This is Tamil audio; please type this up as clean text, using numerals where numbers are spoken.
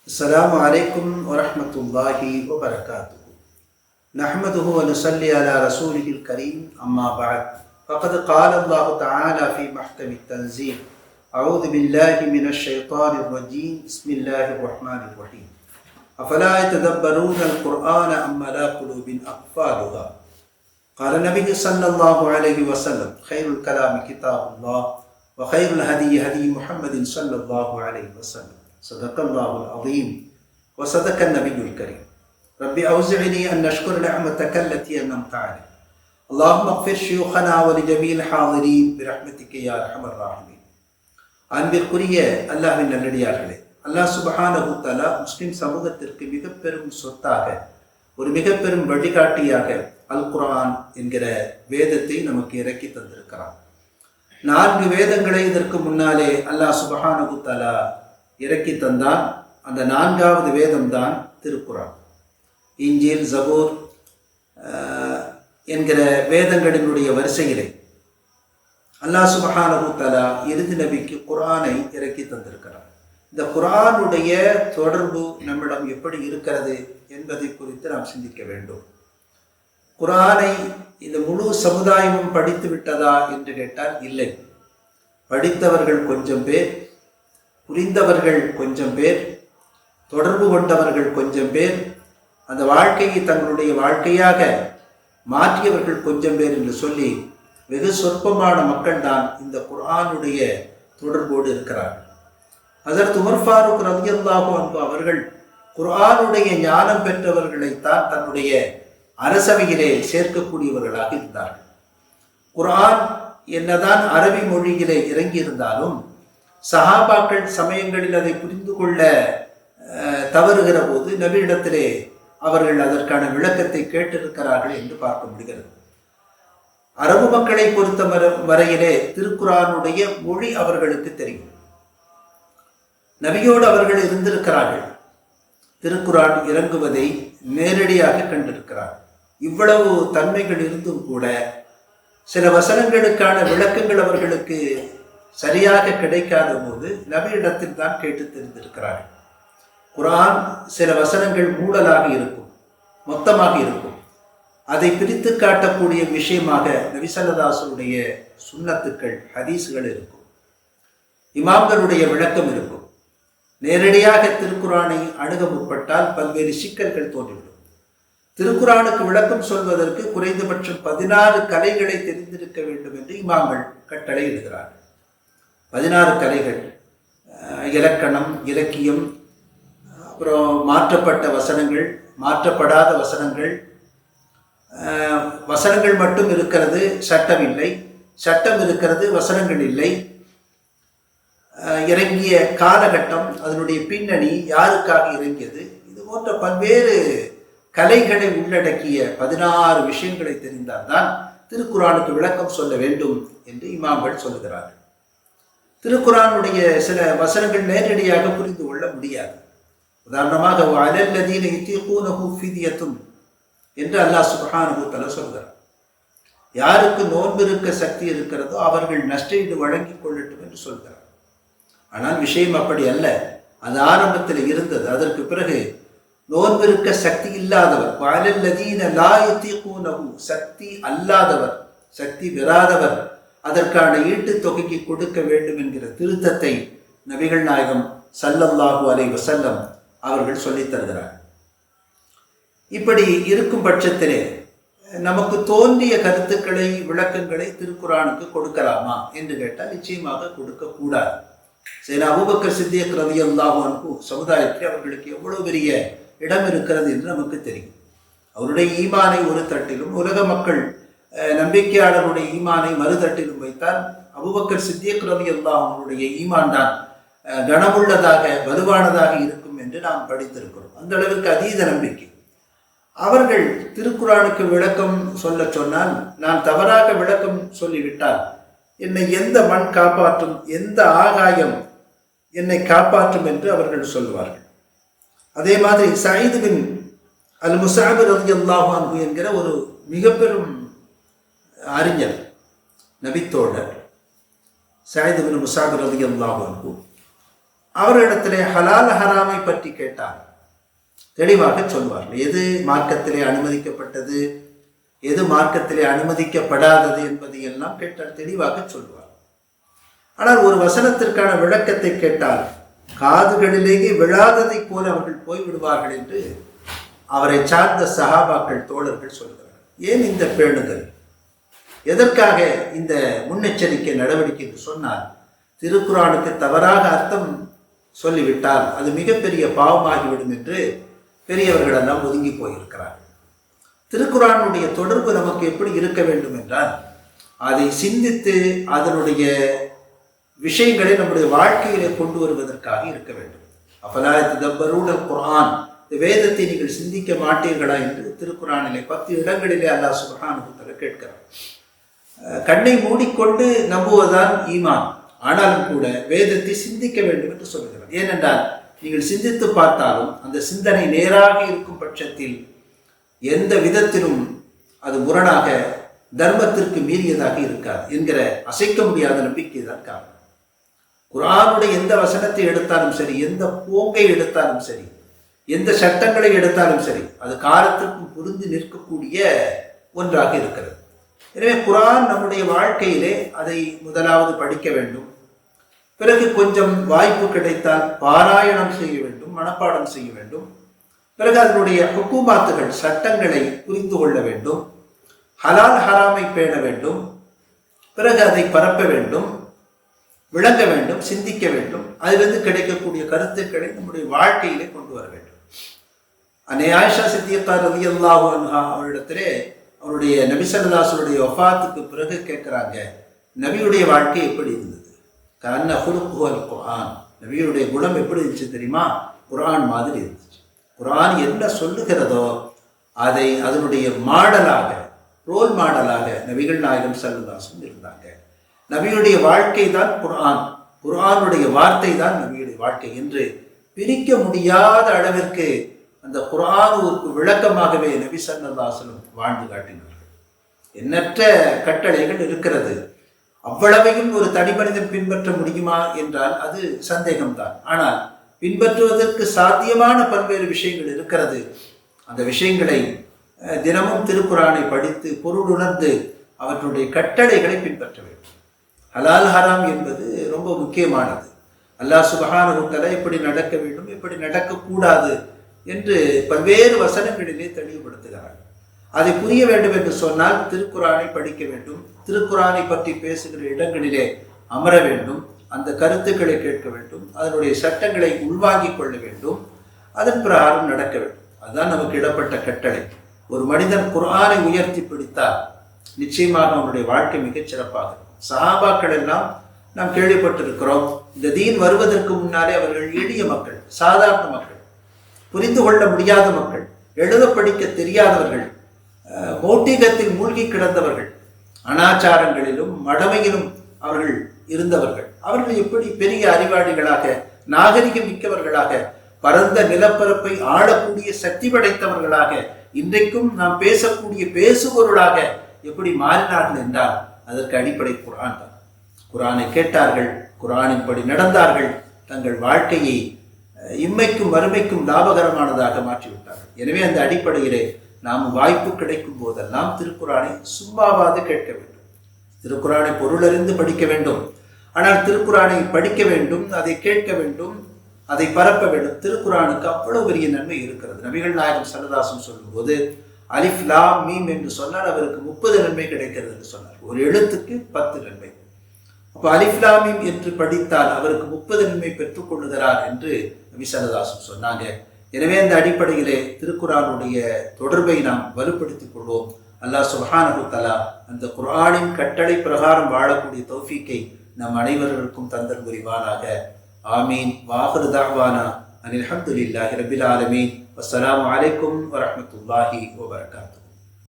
السلام عليكم ورحمة الله وبركاته. نحمده ونصلي على رسوله الكريم أما بعد فقد قال الله تعالى في محكم التنزيل أعوذ بالله من الشيطان الرجيم بسم الله الرحمن الرحيم أفلا يتدبرون القرآن أم على قلوب أقفالها قال النبي صلى الله عليه وسلم خير الكلام كتاب الله وخير الهدي هدي محمد صلى الله عليه وسلم صدق الله العظيم وصدق النبي الكريم ربي أوزعني أن نشكر نعمتك التي أنعمت علي اللهم اغفر شيوخنا ولجميع الحاضرين برحمتك يا أرحم الراحمين. அன்பிற்குரிய அல்லாஹ்வின் நல்லடியார்களே, அல்லாஹ் சுப்ஹானஹு தஆலா முஸ்லிம் சமூகத்திற்கு மிக பெரும் சொத்தாக, ஒரு மிக பெரும் வழிகாட்டியாக அல் குர்ஆன் என்கிற வேதத்தை நமக்கு இறக்கி தந்திருக்கிறார். 4 வேதங்களை இதற்கு முன்னாலே அல்லாஹ் சுப்ஹானஹு தஆலா இறக்கி தந்தான். அந்த 4வது வேதம்தான் திருக்குர்ஆன். இஞ்சில், ஜபூர் என்கிற வேதங்களினுடைய வரிசையிலே அல்லாஹ் சுப்ஹானஹு தஆலா இறுதி நபிக்கு குர்ஆனை இறக்கி தந்திருக்கிறார். இந்த குர்ஆனுடைய தொடர்பு நம்மிடம் எப்படி இருக்கிறது என்பதை குறித்து நாம் சிந்திக்க வேண்டும். குர்ஆனை இந்த முழு சமுதாயமும் படித்து விட்டதா என்று கேட்டால் இல்லை. படித்தவர்கள் கொஞ்சம் பேர், புரிந்தவர்கள் கொஞ்சம் பேர், தொடர்பு கொண்டவர்கள் கொஞ்சம் பேர், அந்த வாழ்க்கையை தங்களுடைய வாழ்க்கையாக மாற்றியவர்கள் கொஞ்சம் பேர் என்று சொல்லி வெகு சொற்பமான மக்கள் தான் இந்த குர்ஆனுடைய தொடர்போடு இருக்கிறார்கள். ஹஜ்ரத் உமர் ஃபாரூக் ரலியல்லாஹு அன்ஹு அவர்கள் குர்ஆனுடைய ஞானம் பெற்றவர்களைத்தான் தன்னுடைய அரசவையிலே சேர்க்கக்கூடியவர்களாக இருந்தார்கள். குர்ஆன் என்னதான் அரபி மொழியிலே இறங்கியிருந்தாலும் சஹாபாக்கள் சமயங்களில் அதை புரிந்து கொள்ள தவறுகிற போது நபியிடத்திலே அவர்கள் அதற்கான விளக்கத்தை கேட்டிருக்கிறார்கள் என்று பார்க்க முடிகிறது. அரபு மக்களை பொறுத்த வரையிலே திருக்குர்ஆனுடைய மொழி அவர்களுக்கு தெரியும். நபியோடு அவர்கள் இருந்திருக்கிறார்கள். திருக்குர்ஆன் இறங்குவதை நேரடியாக கண்டிருக்கிறார். இவ்வளவு தன்மைகள் இருந்தும் கூட சில வசனங்களுக்கான விளக்கங்கள் அவர்களுக்கு சரியாக கிடைக்காத போது நபியிடத்தில் தான் கேட்டு தெரிந்திருக்கிறார்கள். குர்ஆன் சில வசனங்கள் மூடலாக இருக்கும், மொத்தமாக இருக்கும். அதை பிரித்து காட்டக்கூடிய விஷயமாக நபி ஸல்லல்லாஹு அலைஹி வஸல்லம் சுன்னத்துக்கள், ஹதீஸ்கள் இருக்கும், இமாம்களுடைய விளக்கம் இருக்கும். நேரடியாக திருக்குர்ஆனை அணுக முற்பட்டால் பல்வேறு சிக்கல்கள் தோன்றிவிடும். திருக்குர்ஆனுக்கு விளக்கம் சொல்வதற்கு குறைந்தபட்சம் 16 கலைகளை தெரிந்திருக்க வேண்டும் என்று இமாம்கள் கட்டளை இடுகிறார்கள். 16 கலைகள்: இலக்கணம், இலக்கியம், அப்புறம் மாற்றப்பட்ட வசனங்கள், மாற்றப்படாத வசனங்கள், வசனங்கள் மட்டும் இருக்கிறது, சட்டம் இல்லை, சட்டம் இருக்கிறது, வசனங்கள் இல்லை, இறங்கிய காலகட்டம், அதனுடைய பின்னணி, யாருக்காக இறங்கியது, இது போன்ற பல்வேறு கலைகளை உள்ளடக்கிய 16 விஷயங்களை தெரிந்தால்தான் திருக்குர்ஆனுக்கு விளக்கம் சொல்ல வேண்டும் என்று இமாம்கள் சொல்லுகிறார்கள். திருக்குர்ஆனுடைய சில வசனங்கள் நேரடியாக புரிந்து கொள்ள முடியாது. உதாரணமாக வஅலல்லதீன யுதீகூனஹு ஃபித்யத்துன் என்று அல்லாஹ் சுப்ஹானஹு தஆலா சொல்கிறார். யாருக்கு நோன்பு இருக்க சக்தி இருக்கிறதோ அவர்கள் நஷ்டஈடு வழங்கிக் கொள்ளட்டும் என்று சொல்கிறார். ஆனால் விஷயம் அப்படி அல்ல. அது ஆரம்பத்தில் இருந்தது. அதற்கு பிறகு நோன்பு இருக்க சக்தி இல்லாதவர், வஅலல்லதீன லா யுதீகூனஹு, சக்தி அல்லாதவர், சக்தி பெறாதவர், அதற்கான ஈட்டு தொகைக்கு கொடுக்க வேண்டும் என்கிற திருத்தத்தை நபிகள் நாயகம் ஸல்லல்லாஹு அலைஹி வஸல்லம் அவர்கள் சொல்லித் தருகிறார். இப்படி இருக்கும் பட்சத்திலே நமக்கு தோன்றிய கருத்துக்களை, விளக்கங்களை திருக்குர்ஆனுக்கு கொடுக்கலாமா என்று கேட்டால் நிச்சயமாக கொடுக்கக்கூடாது. சரி, அபூபக்கர் சித்திக் ரலியல்லாஹு அன்ஹு சமுதாயத்தில் அவர்களுக்கு எவ்வளவு பெரிய இடம் இருக்கிறது என்று நமக்கு தெரியும். அவருடைய ஈமானை ஒரு தட்டிலும், உலக மக்கள் நம்பிக்கையாளருடைய ஈமானை மறுதட்டிலும் வைத்தால் அபூபக்கர் சித்திக் ரலியல்லாஹு அன்ஹுடைய ஈமான் தான் கனமுள்ளதாக, வலுவானதாக இருக்கும் என்று நாம் படித்திருக்கிறோம். அந்த அளவிற்கு அதீத நம்பிக்கை. அவர்கள் திருக்குர்ஆனுக்கு விளக்கம் சொல்ல சொன்னால், நான் தவறாக விளக்கம் சொல்லிவிட்டால் என்னை எந்த மண் காப்பாற்றும், எந்த ஆகாயம் என்னை காப்பாற்றும் என்று அவர்கள் சொல்லுவார்கள். அதே மாதிரி சயீத் பின் அல் முஸஅப் ரலியல்லாஹு அன்ஹு என்கிற ஒரு மிக பெரும் அறிஞர், நபித்தோழர் சயீத் பின் முஸஅப் ரலியல்லாஹு அன்ஹு, அவர்களிடத்திலே ஹலால் ஹராமை பற்றி கேட்டால் தெளிவாக சொல்வார்கள். எது மார்க்கத்திலே அனுமதிக்கப்பட்டது, எது மார்க்கத்திலே அனுமதிக்கப்படாதது என்பதை எல்லாம் கேட்டால் தெளிவாக சொல்வார். ஆனால் ஒரு வசனத்திற்கான விளக்கத்தை கேட்டால் காதுகளிலேயே விழாததை போல அவர்கள் போய்விடுவார்கள் என்று அவரை சார்ந்த சஹாபாக்கள் தோழர்கள் சொல்கிறார்கள். ஏன் இந்த பேணுதல், எதற்காக இந்த முன்னெச்சரிக்கை நடவடிக்கை என்று சொன்னால், திருக்குரானுக்கு தவறாக அர்த்தம் சொல்லிவிட்டால் அது மிகப்பெரிய பாவமாகிவிடும் என்று பெரியவர்களெல்லாம் ஒதுங்கி போயிருக்கிறார்கள். திருக்குரானுடைய தொடர்பு நமக்கு எப்படி இருக்க வேண்டும் என்றால், அதை சிந்தித்து அதனுடைய விஷயங்களை நம்முடைய வாழ்க்கையிலே கொண்டு வருவதற்காக இருக்க வேண்டும். அப்பலா ததப்பரூனல் குர்ஆன், இந்த வேதத்தை நீங்கள் சிந்திக்க மாட்டீர்களா என்று திருக்குரானிலே 10 இடங்களிலே அல்லாஹ் சுப்ஹானஹு வ தஆலா கேட்கிறார். கண்ணை மூடிக்கொண்டு நம்புவதுதான் ஈமான். ஆனாலும் கூட வேதத்தை சிந்திக்க வேண்டும் என்று சொல்கிறார். ஏனென்றால் நீங்கள் சிந்தித்து பார்த்தாலும் அந்த சிந்தனை நேராக இருக்கும் பட்சத்தில் எந்த விதத்திலும் அது முரணாக தர்மத்திற்கு மீறியதாக இருக்காது என்கிற அசைக்க முடியாத நம்பிக்கை தான் காரணம். குர்ஆனுடைய எந்த வசனத்தை எடுத்தாலும் சரி, எந்த போங்கை எடுத்தாலும் சரி, எந்த சட்டங்களை எடுத்தாலும் சரி, அது காலத்திற்கும் புரிந்து நிற்கக்கூடிய ஒன்றாக இருக்கிறது. எனவே குர்ஆன் நம்முடைய வாழ்க்கையிலே அதை முதலாவது படிக்க வேண்டும். பிறகு கொஞ்சம் வாய்ப்பு கிடைத்தால் பாராயணம் செய்ய வேண்டும், மனப்பாடம் செய்ய வேண்டும். பிறகு அதனுடைய ஹுக்கூமாத்துகள், சட்டங்களை புரிந்து கொள்ள வேண்டும். ஹலால் ஹராமை பேண வேண்டும். பிறகு அதை பரப்ப வேண்டும், விளங்க வேண்டும், சிந்திக்க வேண்டும். அதிலிருந்து கிடைக்கக்கூடிய கருத்துக்களை நம்முடைய வாழ்க்கையிலே கொண்டு வர வேண்டும். அன்னை ஆயிஷா சித்தியக்கா ரலியல்லாஹு அன்ஹா அவரிடத்திலே அவருடைய நபி ஸல்லல்லாஹு அலைஹி வஸல்லம் வஃபாத்துக்கு பிறகு கேட்கிறாங்க, நபியுடைய வாழ்க்கை எப்படி இருந்தது? கஅன்ன ஹுலுகுல் குர்ஆன், நபியுடைய குணம் எப்படி இருந்துச்சு தெரியுமா? குர்ஆன் மாதிரி இருந்துச்சு. குர்ஆன் என்ன சொல்லுகிறதோ அதை அதனுடைய மாடலாக, ரோல் மாடலாக நபிகள் நாயகம் ஸல்லல்லாஹு அலைஹி வஸல்லம் இருந்தாங்க. நபியுடைய வாழ்க்கை தான் குர்ஆன், குர்ஆனுடைய வார்த்தை தான் நபியுடைய வாழ்க்கை என்று பிரிக்க முடியாத அளவிற்கு அந்த குர்ஆனுக்கு விளக்கமாகவே நபி ஸல்லல்லாஹு அலைஹி வஸல்லம் வாழ்ந்து காட்டினார்கள். எண்ணற்ற கட்டளைகள் இருக்கிறது. அவ்வளவையும் ஒரு தனி மனிதன் பின்பற்ற முடியுமா என்றால் அது சந்தேகம்தான். ஆனால் பின்பற்றுவதற்கு சாத்தியமான பல்வேறு விஷயங்கள் இருக்கிறது. அந்த விஷயங்களை தினமும் திருக்குர்ஆனை படித்து பொருளுணர்ந்து அவற்றுடைய கட்டளைகளை பின்பற்ற வேண்டும். ஹலால் ஹராம் என்பது ரொம்ப முக்கியமானது. அல்லாஹ் சுப்ஹானஹு வ தஆலா எப்படி நடக்க வேண்டும், எப்படி நடக்கக்கூடாது என்று பல்வேறு வசனங்களிலே தெளிவுபடுத்துகிறார். அதை புரிய வேண்டும் என்று சொன்னால் திருக்குர்ஆனை படிக்க வேண்டும். திருக்குர்ஆனை பற்றி பேசுகிற இடங்களிலே அமர வேண்டும். அந்த கருத்துக்களை கேட்க வேண்டும். அதனுடைய சட்டங்களை உள்வாங்கிக் கொள்ள வேண்டும். அதன் பிரகாரம் நடக்க வேண்டும். அதுதான் நமக்கு இடப்பட்ட கட்டளை. ஒரு மனிதன் குர்ஆனை உயர்த்தி பிடித்தால் நிச்சயமாக அவனுடைய வாழ்க்கை மிகச் சிறப்பாக இருக்கும். சஹாபாக்கள் எல்லாம் நாம் கேள்விப்பட்டிருக்கிறோம். இந்த தீன் வருவதற்கு முன்னாலே அவர்கள் எளிய மக்கள், சாதாரண மக்கள், புரிந்து கொள்ள முடியாத மக்கள், எழுத படிக்க தெரியாதவர்கள், மௌட்டிகத்தில் மூழ்கி கிடந்தவர்கள், அனாச்சாரங்களிலும் மடமையிலும் அவர்கள் இருந்தவர்கள். அவர்கள் எப்படி பெரிய அறிவாளிகளாக, நாகரிகம் மிக்கவர்களாக, பரந்த நிலப்பரப்பை ஆளக்கூடிய சக்தி படைத்தவர்களாக, இன்றைக்கும் நாம் பேசக்கூடிய பேசுபொருளாக எப்படி மாறினார்கள் என்றால் அதற்கு அடிப்படை குர்ஆன் தான். குர்ஆனை கேட்டார்கள், குர்ஆனின் படி நடந்தார்கள், தங்கள் வாழ்க்கையை இம்மைக்கும் மறுமைக்கும் லாபகரமானதாக மாற்றிவிட்டார்கள். எனவே அந்த அடிப்படையிலே நாம் வாய்ப்பு கிடைக்கும் போதெல்லாம் திருக்குர்ஆனை சும்மாவாது கேட்க வேண்டும். திருக்குர்ஆனை பொருளறிந்து படிக்க வேண்டும். ஆனால் திருக்குர்ஆனை படிக்க வேண்டும், அதை கேட்க வேண்டும், அதை பரப்ப வேண்டும். திருக்குர்ஆனுக்கு அவ்வளவு பெரிய நன்மை இருக்கிறது. நபிகள் நாயகம் ஸல்லல்லாஹு அலைஹி வஸல்லம் சொல்லும்போது அலிஃப் லாம் மீம் என்று சொன்னால் அவருக்கு 30 நன்மை கிடைக்கிறது என்று சொன்னார். ஒரு எழுத்துக்கு 10 நன்மை. அப்போ அலிஃப் லாம் மீம் என்று படித்தால் அவருக்கு 30 நன்மை பெற்றுக் கொள்ளுகிறார் என்று நபி ஸல்லல்லாஹு அலைஹி வஸல்லம் சொன்னாங்க. எனவே அந்த அடிப்படையிலே திருக்குர்ஆனுடைய தொடர்பை நாம் வலுப்படுத்திக் கொள்வோம். அல்லாஹ் சுப்ஹானஹு வ தஆலா அந்த குர்ஆனின் கட்டளை பிரகாரம் வாழக்கூடிய தௌஃபீக்கை நம் அனைவருக்கும் தந்தல் புரிவானாக. ஆமீன். வாஹிரு தஅவானா அனில் ஹம்துலில்லாஹி ரப்பில் ஆலமீன். வஸ்ஸலாமு அலைக்கும் வரஹ்மத்துல்லாஹி வபரகாத்துஹு.